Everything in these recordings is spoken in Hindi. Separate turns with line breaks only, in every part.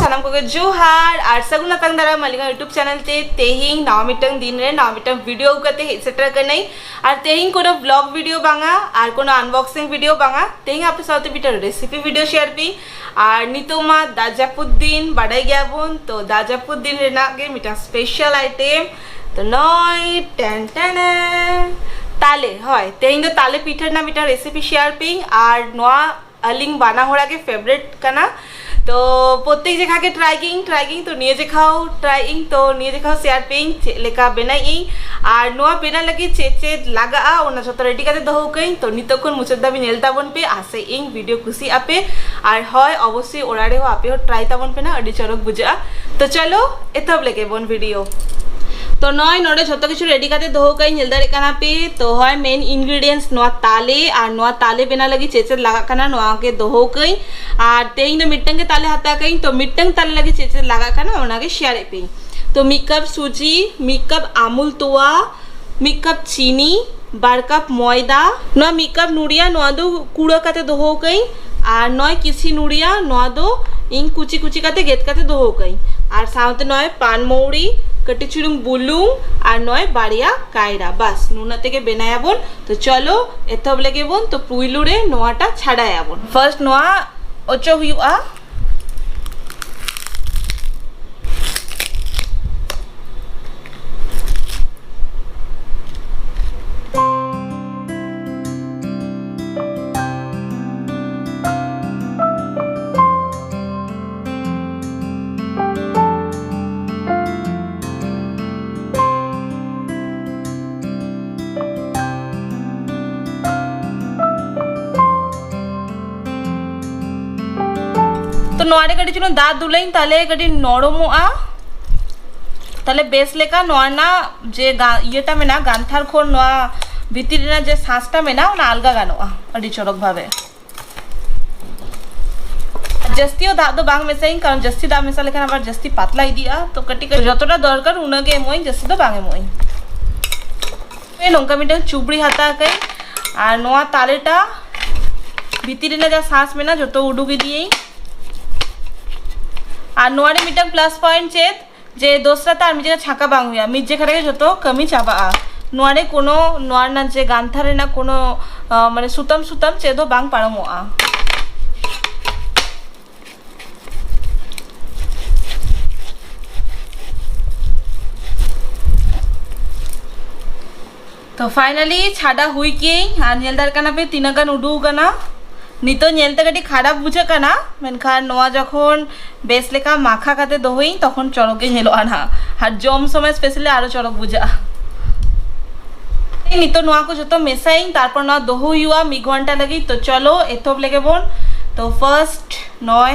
सानाम को जोहार और सगुन नातांग दारा मालिका यूट्यूब चैनल ते तेहिंग नावा मिटंग दिन रे नावा मिटंग वीडियो कते हेज सेटर करनाई और तेहिंग कोनो ब्लॉग वीडियो बांगा और कोनो अनबॉक्सिंग वीडियो बांगा तेहिंग आपे साथे bitter recipe video share P और नितोमा दाजापुद्दीन बाडाई गयाबोन तो दाजापुद्दीन रेना के मिटा स्पेशल आइटम तो नय टेन टेन ताले হয় तेहिंग दो ताले पिठर ना मिटा रेसिपी शेयर पी और नोआ अलिंग बाना होड़ा के फेवरेट कना तो प्रत्येक जगह के ट्राइंग तो निये जेखाओ ट्राइंग तो निये जेखाओ शेयर पेइंग लेका बेनाई और नोआ बेना लगी चे लगा ओना जतो रेडी करते दोहो कई तो नितोखन मुचाद दाबी नेल ताबन पे आसे इन वीडियो खुशी आपे और হয় अवश्य ओरारे हो आपे हो ट्राई ताबन पे ना अडी चरक बुझा तो चलो एतब लेके बोन वीडियो तो नय नोडे झतो किछु रेडी करते दोहो कई नेल दारे काना पे तो হয় मेन इंग्रेडिएंट्स नोआ ताले बेना लगी चेचे लगा काना नोआ के दोहो कई और तेई न मिट्टंग के ताले हाता कई तो मिट्टंग ताले लगी चेचे लगा काना ओना के शेयर पे तो मी कप सूजी मी कप आमूल तोवा मी कप चीनी 12 कप मयदा नोआ मी कप नुड़िया नोआ दो कूड़ा काते दोहो कई और नय किसी नुड़िया नोआ दो इन कुची कुची काते गेत काते दोहो कई और साउते नय पान मौड़ी कटी चुरुंग बुलुंग और नय बाड़िया कायरा बस नुना तेके बेनायाबोन तो चलो एथब लेगे बोन तो पुइलुरे नोआटा छाड़ायाबोन फर्स्ट नोआ ओचो हुआ तो नोआरे कटी चुनो दा दुलाइन ताले कटी नरमोआ ताले बेस लेका नोआना जे इयेटा मेना गांथार खोर नोआ भितिरेना जे सांसटा मेना ओना अलगा गानोआ अडी चरक भावे जस्तिओ दा दो बांग मेसाइन कारण जस्ती दा मेसा लेखान आबार जस्ती पातला इदिया तो कटी कटी जतोटा दरकार उनागे एमोई जस्ती दो बांग एमोई ए नोंका मिटन चुबड़ी हाता कई और नोआ तालेटा भितिरेना जा सांस मेना जतो उडुगी दिए और नोआरे मिटन प्लस पॉइंट चेत जे दोसरा तार मिजे छाका बांग हुआ मिज जे खरे जतो कमी चाबा नोआरे कोनो नोआर ना जे गांथारे ना कोनो माने सुतम चेदो बांग पारमोआ तो फाइनली छाड़ा हुई के और नेलदार काना पे तीनागान उडू गाना नितो नेलते कटी खराब बुझे काना मेनखान नोआ जखन बेस लेका माखा काते दोहई तखन चरके नेलोआ ना और जम समय स्पेशली आरो चरक बुझा नितो नोआ को जतो मेसाई तारपर नोआ दोहो हुआ मी घंटा लगी तो चलो एथब लेगे बोन तो फर्स्ट नय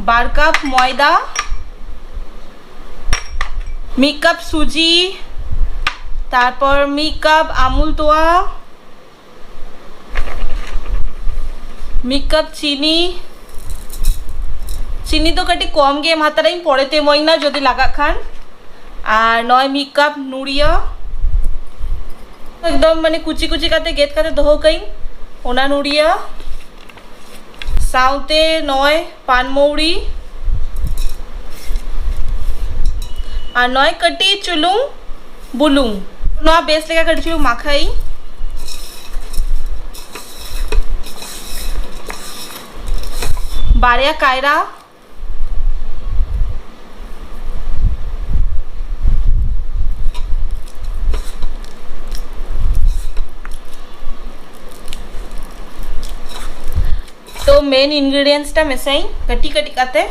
12 कप मयदा मी कप सूजी तारपर मी कप आमूल तोवा मी कप चीनी तो कटी कम गे हाताराई परे तेमोई ना जदि लागा खान और नय मी कप नुड़िया एकदम माने कुची कुची काते गेत काते दोहो कई ओना नुड़िया साउते नय पान मौड़ी और नय कटी चुलुंग बुलुंग नोआ बेस लेका कटी चुलुंग माखाई बाड़िया कायरा तो मेन इंग्रेडिएंट्स टा मेसाई कटी कटी काते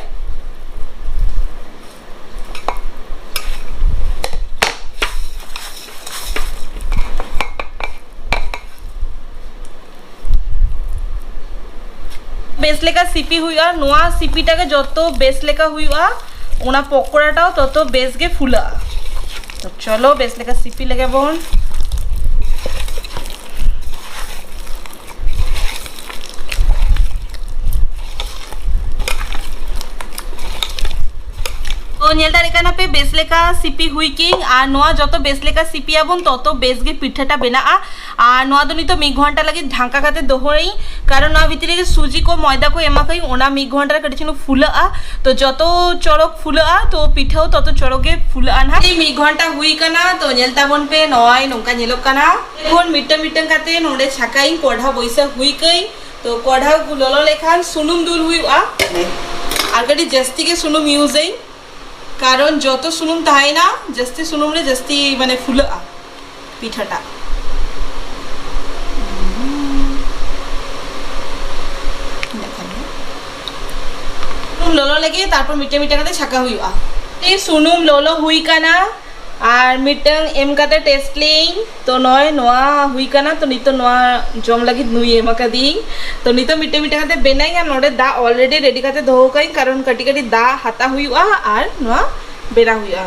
बेस लेका सीपी हुआ नोआ सीपीटा के जतो बेस लेका हुआ ओना पकोड़ाटाओ ततो बेस गे फुला तो चलो बेस लेका सीपी लेगे बोन तो नेल दारे काना पे बेस लेका सीपी हुई किंग और नोआ जतो बेस लेका सीपी आबन ततो बेस गे पिठाटा बेनाआ और नोआ दो नितो 1 घंटा लगे ढाका काते दोहरई कारण नोआ भितरे सुजी को मयदा को एमा कई ओना 1 घंटा कटी छिनु फुलाआ तो जतो चड़क फुलाआ तो पिठाओ ततो चड़के फुलाआ ना 1 घंटा हुई काना तो नेल ताबन पे नोय नोंका नेलोक काना कोन मिटन मिटन काते नोडे छाकाई कोढ़ा बैसा हुई कई तो कोढ़ा को ललो लेखान सुनुम दुल हुईआ और कटी जस्ती के सुनुम यूजई कारण जो सुनुम ताई ना जस्ती सुनुम रे जस्ती माने फुलाआ पिठाटा ललो लेके तारपर मिटे मिटे काते छाका हुईआ ए सुनुम ललो हुई काना और मिटंग एम काते टेस्ट लें तो नय नोआ हुई काना तो नितो नोआ जम लगी नुई एम का दी तो नितो मिटे मिटे काते बेनाई या नोडे दा ऑलरेडी रेडी काते दोहो कई कारण कटी कटी दा हाता हुईआ और नोआ बेना हुईआ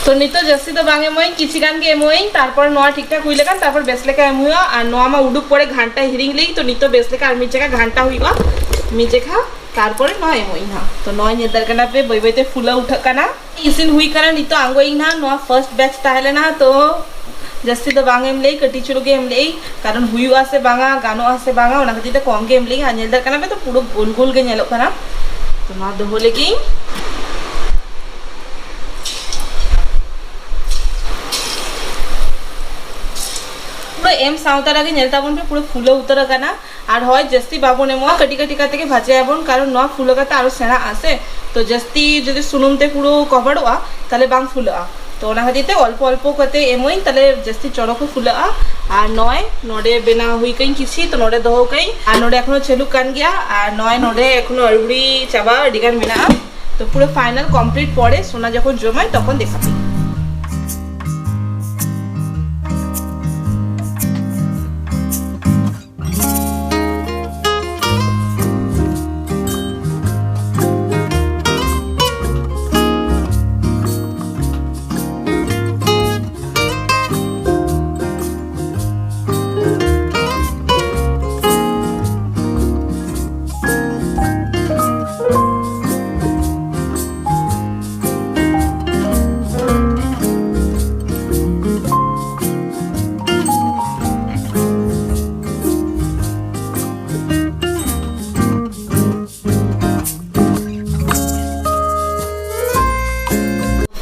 तो नितो जस्ती तो बांगे मोई किछि गान के एमोई तारपर नोआ ठीक ठाक हुई लेकान तारपर बेस लेका एमुआ और नोआ मा उडुक पड़े घंटा हिरिंग लेई तो नितो बेस लेका और मिजे का घंटा हुईवा मिजे खा तारपर नोआ एमोई हा तो नोआ नेदर कना पे बई बईते फुला उठा कना इसिन हुई कना नितो आंगोई ना नोआ फर्स्ट बैच ताहले ना तो जस्ती तो बांगे एम लेई कटी चुरु के एम लेई कारण हुईवा से बांगा गानो आसे बांगा ओना खातिर तो कम के एम लेई आ नेदर कना पे तो पूरा गोल गोल के नेलो कना तो नोआ दोहो लेकी एम सावतार आगे नेल ताबन पे पूरा फुलो उतर काना और হয় जस्ती बाबन एमो कटी कटी काते के भाजे आबन कारण नोआ फुलो काते आरो सेना आसे तो जस्ती जदि सुनुमते पूरा कवरवा ताले बांग फुलोआ तो ओना खातिर अल्प अल्प काते एमोई ताले जस्ती चड़को फुलोआ और नय नोडे बेना हुई कई किछि तो नोडे दोहो कई और नोडे एखनो चलु कान गया और नय नोडे एखनो अड़बुड़ी चाबा डिगान मेना तो पूरा फाइनल कमप्लीट पड़े सोना जखन जमाय तखन देखाबी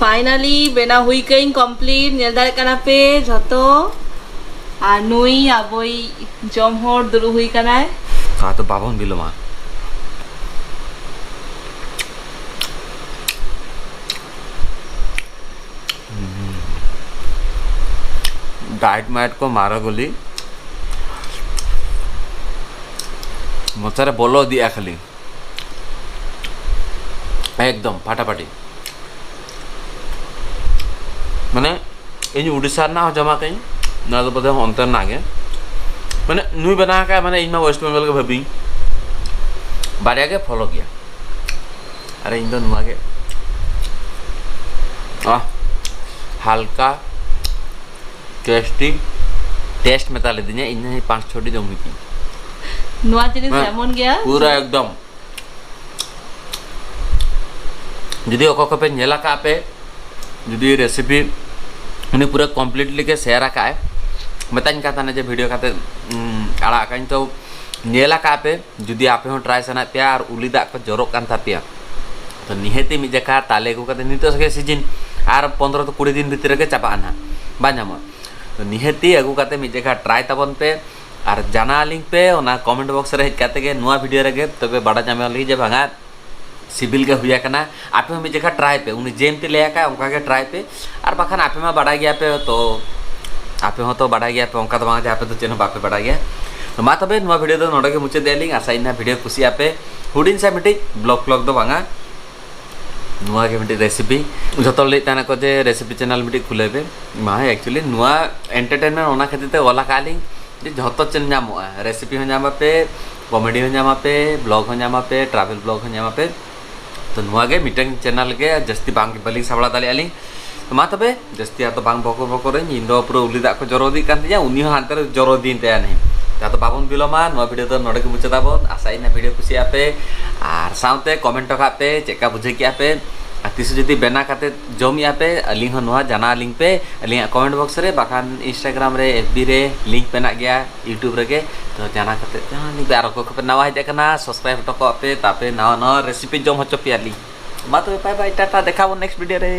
फाइनली बेना हुई कई कमप्लीट नेल दारे काना पे जतो आ नुई आबोई जम होर दुरु हुई काना
का तो बाबन बिलोमा डाइट मैट को मारा गोली मचारे बोलो दिया खाली एकदम फाटाफाटी माने इन उड़ीसा ना जमा कहीं ना तो पता अंतर ना के माने नुई बना का माने इन वेस्ट बंगाल के भाभी बारे के फॉलो किया अरे इन नुआ के हल्का टेस्टी टेस्ट में ताले दिने इन 5-6 टी जमी की
नुआ जिनिस एमन गया
पूरा एकदम जदि ओको पे नेला का पे जदि रेसिपी उन्हें पूरा कम्प्लीटली के शेयर आकाए बताइन का था ना जो वीडियो खाते आड़ा काइन तो नेला का पे जदि आप हो ट्राई सना पे और उली दाग को जरोक कान था पे तो निहेती मी जका ताले को कहते नितो सके सीजन और 15 तो 20 दिन भीतर के चापा आना बांजाम तो निहेती अगू कहते मी जका ट्राई तबन पे और जाना लिंक पे ओना कमेंट बॉक्स रे कहते के नुआ वीडियो रे तबे बड़ा जामे लगी जे भांगा सिबिल के हुआ करना आपे में जगह ट्राई पे उन्हें जेम ते ले का उनका के ट्राई पे और बाखान आपे में बड़ा गया पे तो आपे हो तो बड़ा गया पे उनका तो वहाँ जहाँ पे तो चेन बापे बड़ा गया तो मा तबे नुआ वीडियो तो नोडे के मुझे देली आशा इना वीडियो खुशी आपे हुडिन से मिट्टी ब्लॉग दो भांगा नुआ के मिट्टी रेसिपी जो लेना को जे रेसिपी चैनल मिट्टी खुले पे मा एक्चुअली नुआ एंटरटेनमेंट होना खातिर ते वाला काली जो चेन नामा रेसिपी हो नामा पे कॉमेडी हो नामा पे ब्लॉग हो नामा पे ट्रैवल ब्लॉग हो नामा पे तो नुआगे मिटन चैनल के जस्ती बांग बलिंग साबड़ा दाले अली तो मा तबे जस्ती तो बांग बको बको रे इंदो पूरा उली दाग को जरोदी कान तिया उनी हांते रे जरोदी ते नहीं तो बाबन बिलोमा नुआ वीडियो तो नोडे के मुचादाबन आशा इन वीडियो कुसी आपे और साउते कमेंट पे चेका बुझे कि आपे तीस जुदी बेना काते जमी आपे अली हो नुआ जाना लिंक पे अली कमेंट बॉक्स रे बाखान इंस्टाग्राम रे एफबी रे लिंक पेना गया यूट्यूब रे के तो जाना काते जानी पे आरो को नवा हेज कना सब्सक्राइब टको आपे तापे नवा नवा रेसिपी जम होचो पियाली मा तो बाय बाय टाटा देखाबो नेक्स्ट वीडियो रे।